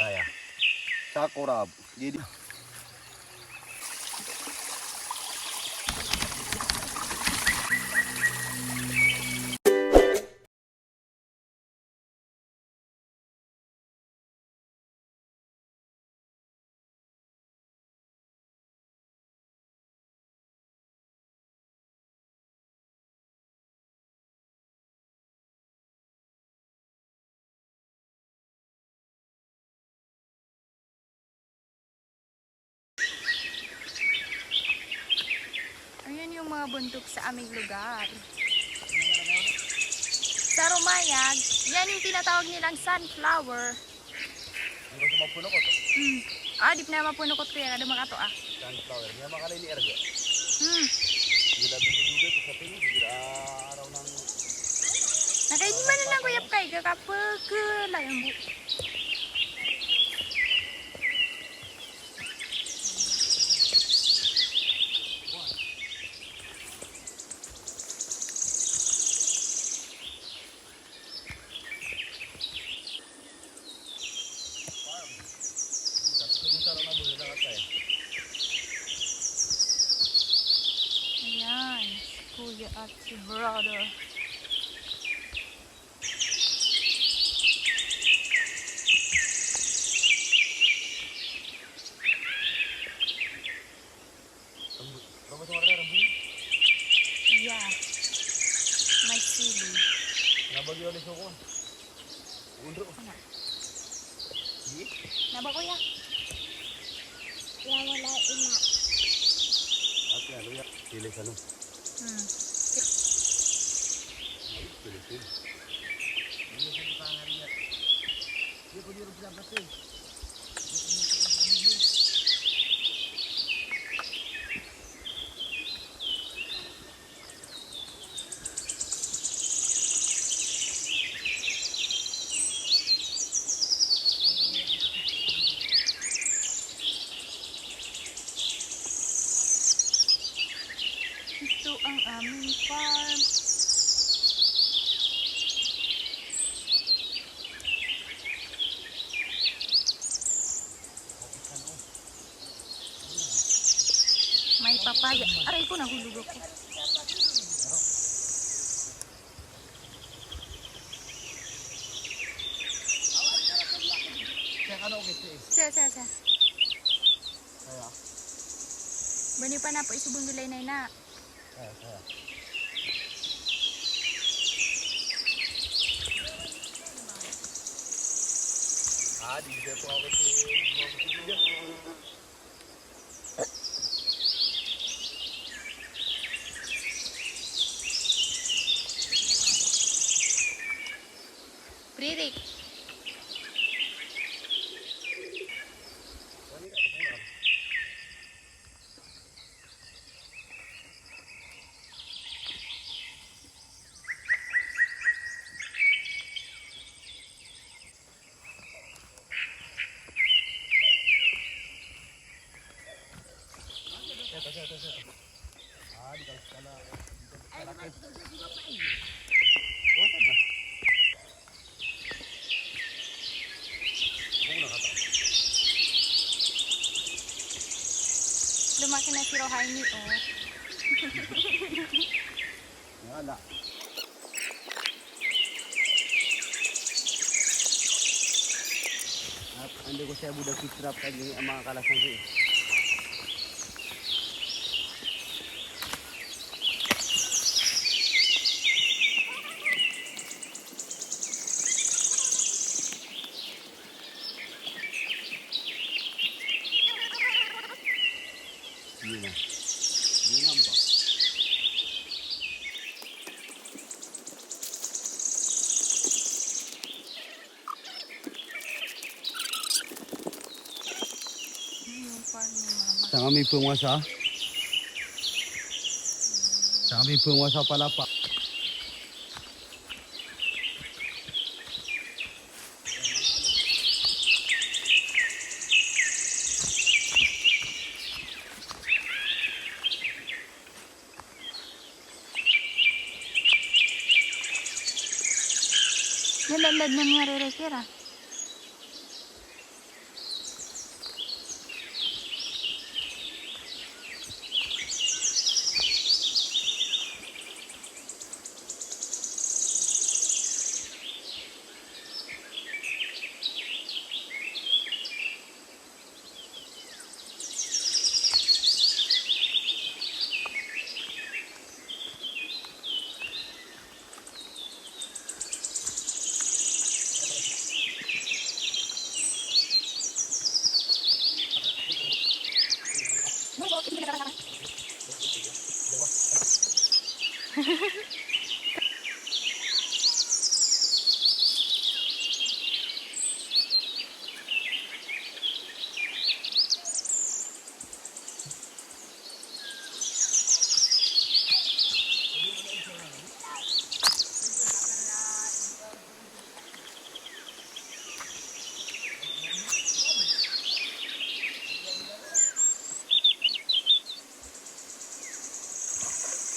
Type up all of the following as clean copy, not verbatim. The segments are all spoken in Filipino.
saya. Sakura. Jadi Ayan yung mga bundok sa aming lugar. Sa Rumayag, yan yung tinatawag nilang sunflower. hindi ko mapuno ko to. Di pa na mapuno ko ito yan. Ada makato Sunflower. Niya makalay ni Ergo. Gila bindi-duga to sa pinis. Gila araw ng... Nakainin man na lang kuyap kay kakapagla yung bu. Ayan, si kuya at si brother. Yeah, may sili. Nabagyo ulit ko. Undro. Naba kuya? Yang wala ina. At yan, luya. Sili sa no. Sili. Ini sa pangariya. Di ko diro sa batin. Ito ang aming farm. May papaya. Aray ko, nahulog ako. Siya. Saya. Bani pa na po isubong nilay na. Saya. Di bisa po ako si Pririk. Lumaki na si Bohay ni Wala. At hindi ko siya budak kitrap kay ang mga kalasan siya. Yun ba? yung farm ni mama. Sa kami pungwasa. Sa kami pungwasa Palapa. Nalalad na niya re-rekira.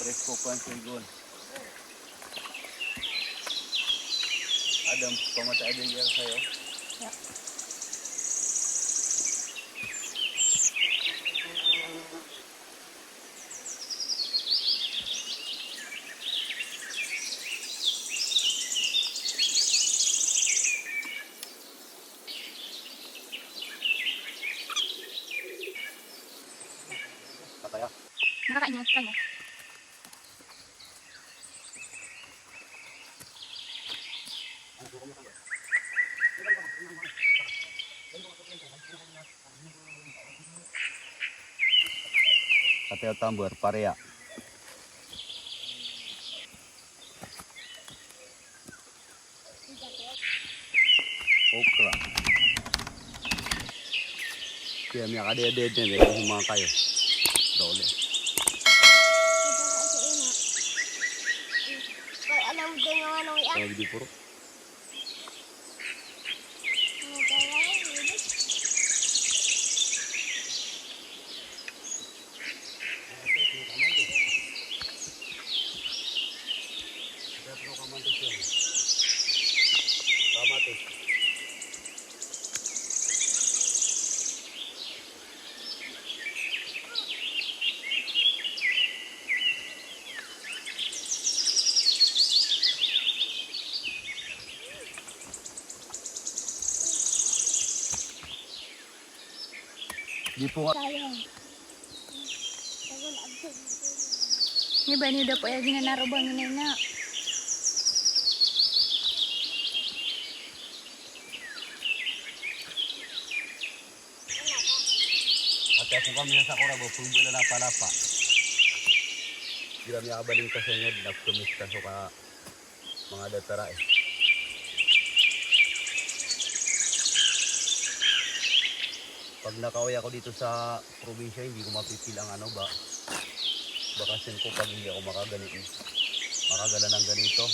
Presko pan sigon. Adam, pamata ada yang sayo. Ya. Kataya. Nakakain kanya. Kataya tambur, pareya. Okra. Kaya may kadede din eh, kung mga kayo. Dole. Alam din yung ano yan. Kaya di puro. Di po nga. Ni ba ni udah po ya ginanarobang ini na. Ate ako kami sa sakura ba pumbulan na palapa. Gira mi abaling ka sa inyo nagtumis ka so ka mga datara eh. Pag nakauwi ako dito sa probinsya, hindi ko mapipil ang ano ba. Bakasin ko pag hindi ako makagala ng ganito.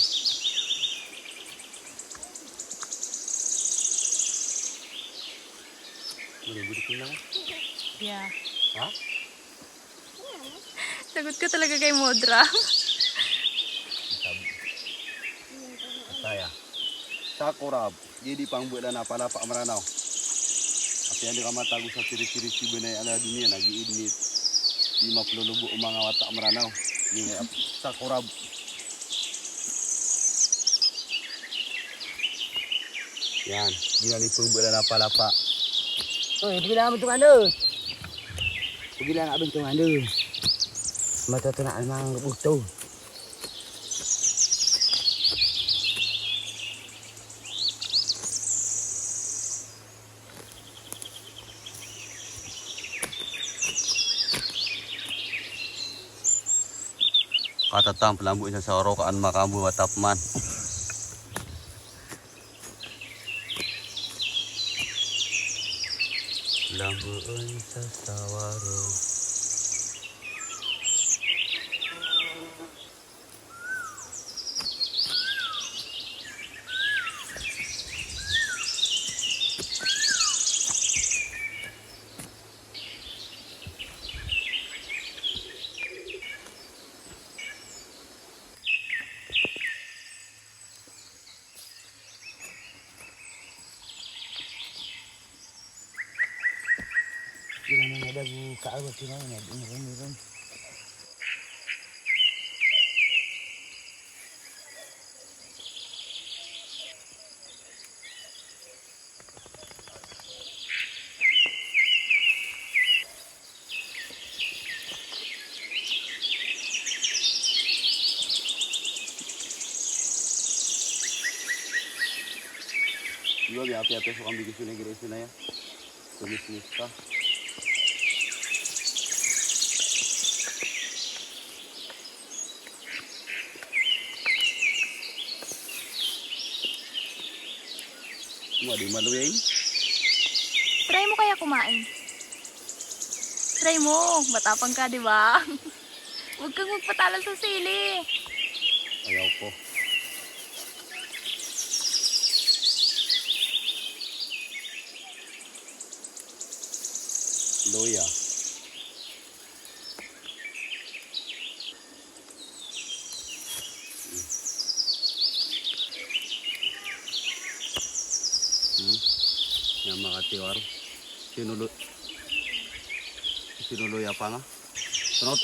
Budi-budi na. Ya. Ha? Sagot ko talaga kay Modra. Sabi. Saya. Sakura, jadi pangbulan na palapa amaranaw. At yan ka matago sa tiri-tiri sibunay ala dunia nag-iinit. Di maplulubo ang mga wata amaranaw. Ini sakura. Yan, ginali pangbulan na palapa. Oi, pergi lah bentuk anda. Pergilah nak bentuk anda. Mata tu nak memang butuh. Katatam pelambu sa sorokaan makambu watapman. Lambuan sa sawaro. Jangan ada buka apa sih namanya, ini. Juga biar api-api suka bikin sini ya. Tumis-tumis kah? Mo di maluyain. Try mo kaya kumain. Try mo. Matapang ka, di ba? Huwag kang magpatalo sa sili. Ayaw ko. Loya. Yang makatiwar. Sinuloy apa nga? Sunod.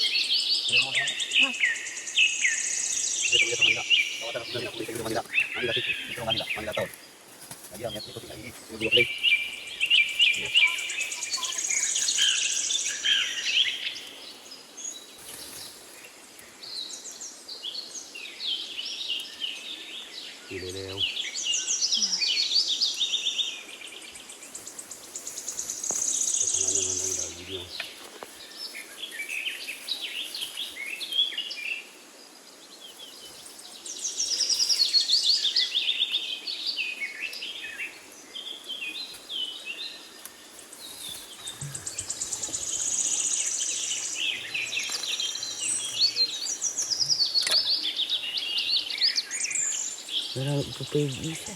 Ilelew. Tekanan naman ang daging niya. Wala ito pa yung isa.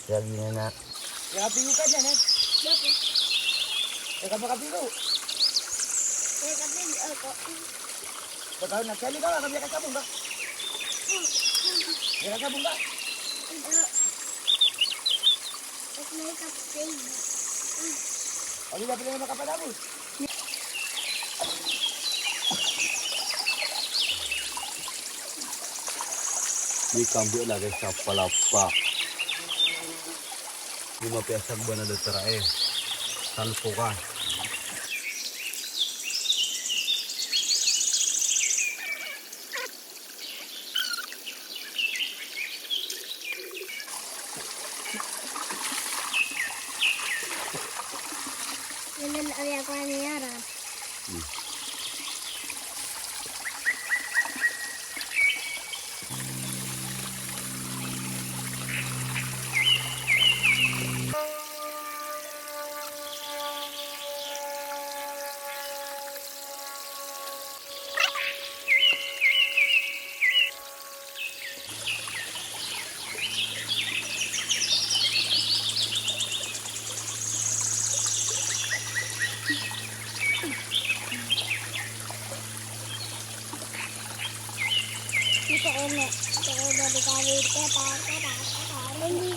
Lagi na na. Nakapingo ka dyan eh. Bakit? Nakapingo. Kaya kasi ako. Pagkaw nagsali ka, kami kasabong ba? May kasabong ba? At may kapatid. O nila pala naman kapadabos. Ini kambu lagi sa palapa. Lima piasag ba na dito Salpo ka. Yan ang ako nangyara. Kita ini, kita udah dikali kata ini.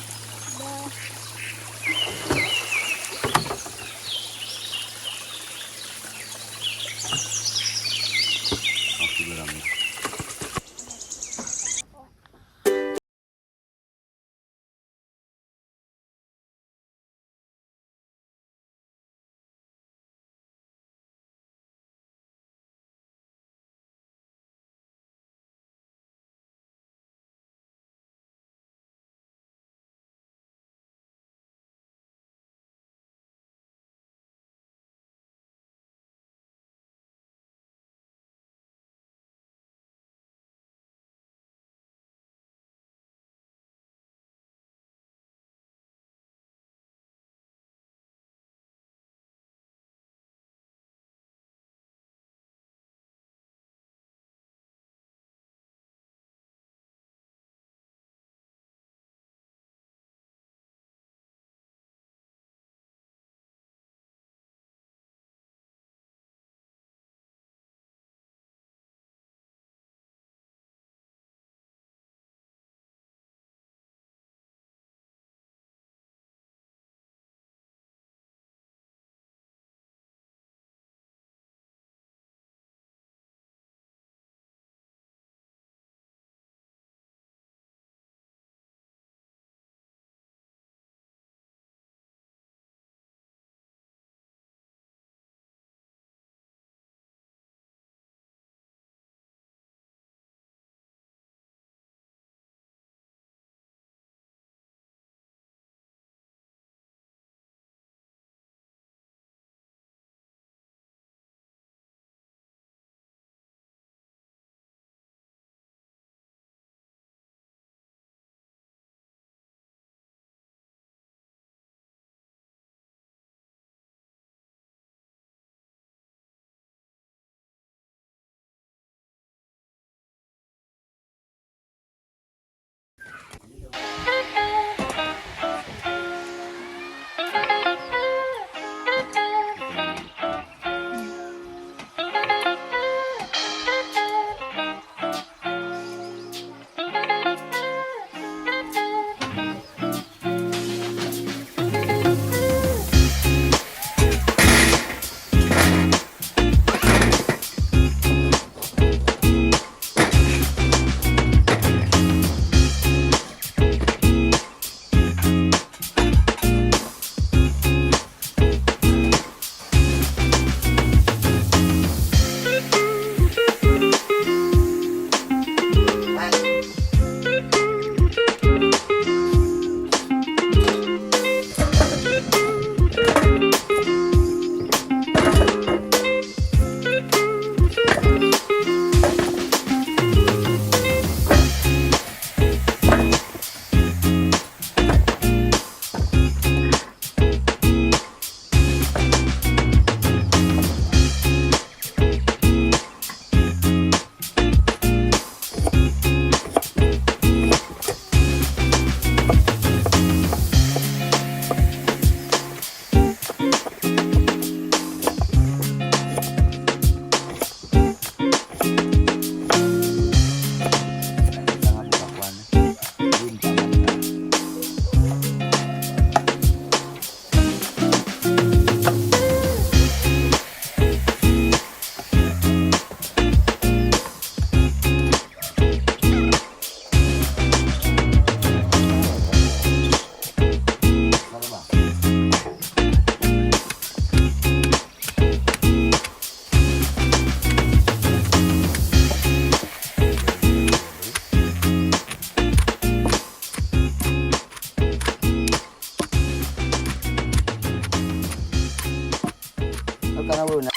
tanaw na.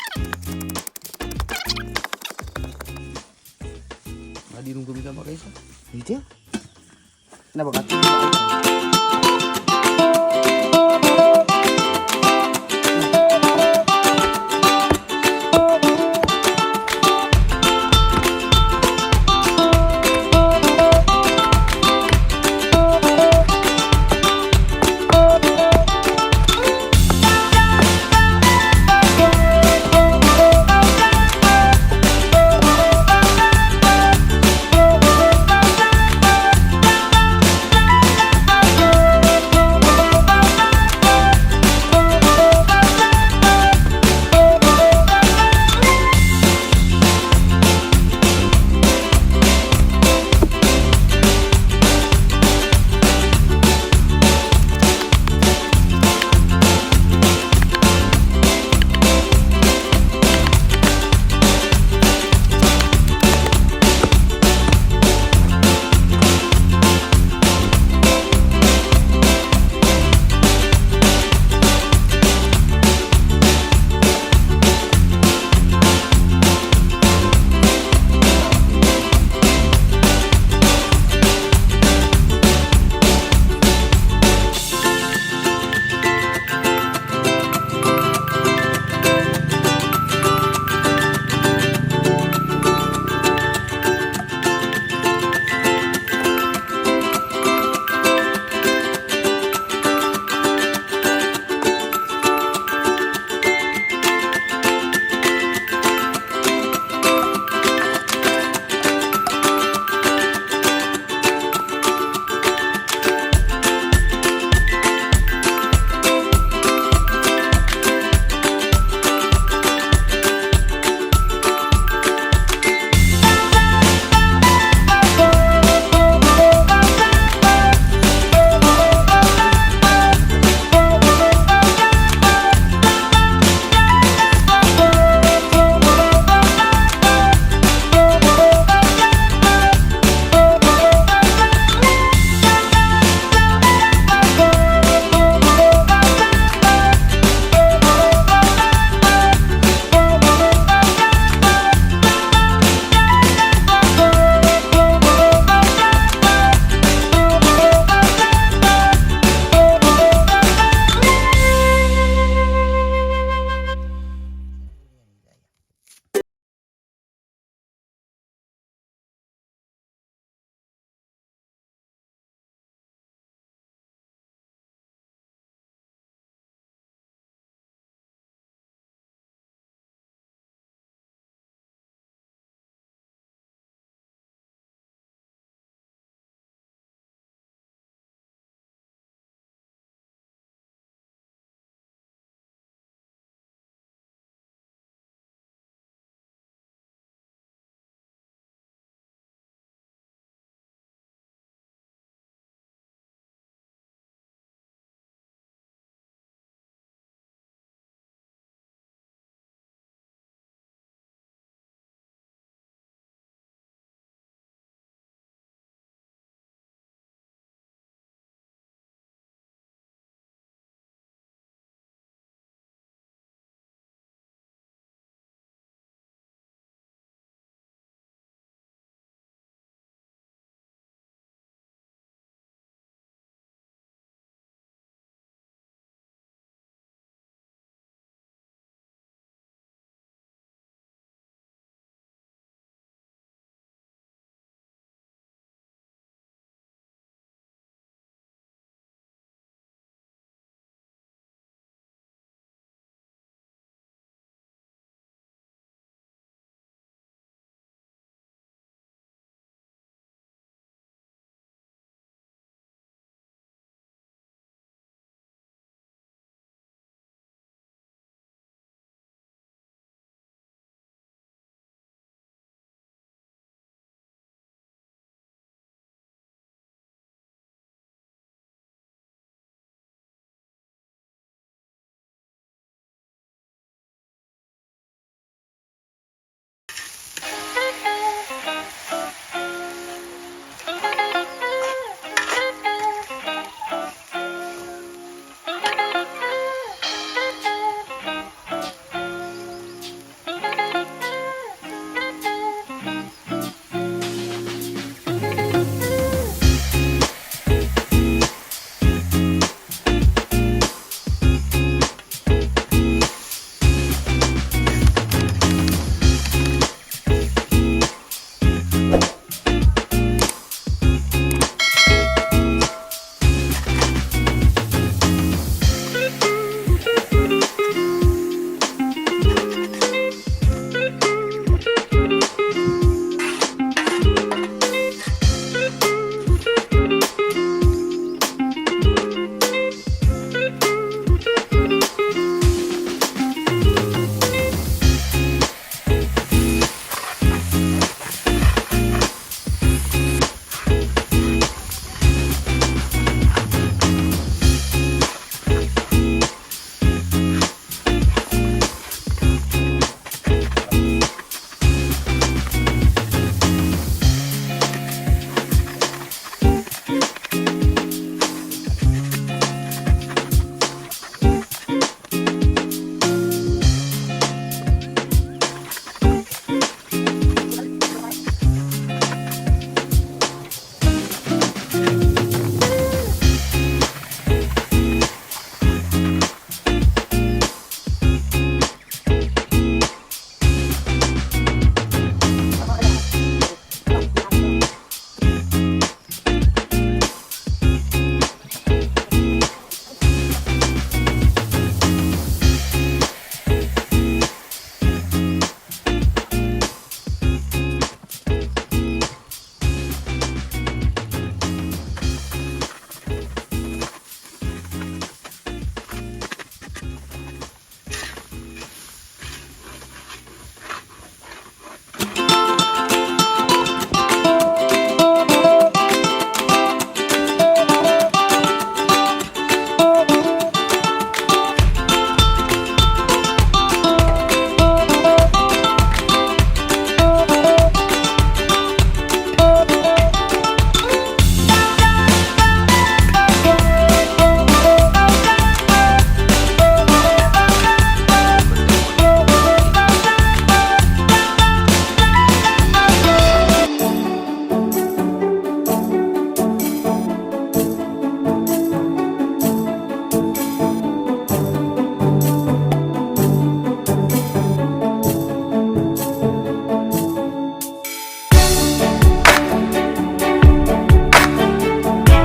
Nadi nung gumita pa kayo sa. Dito. Na ba ka?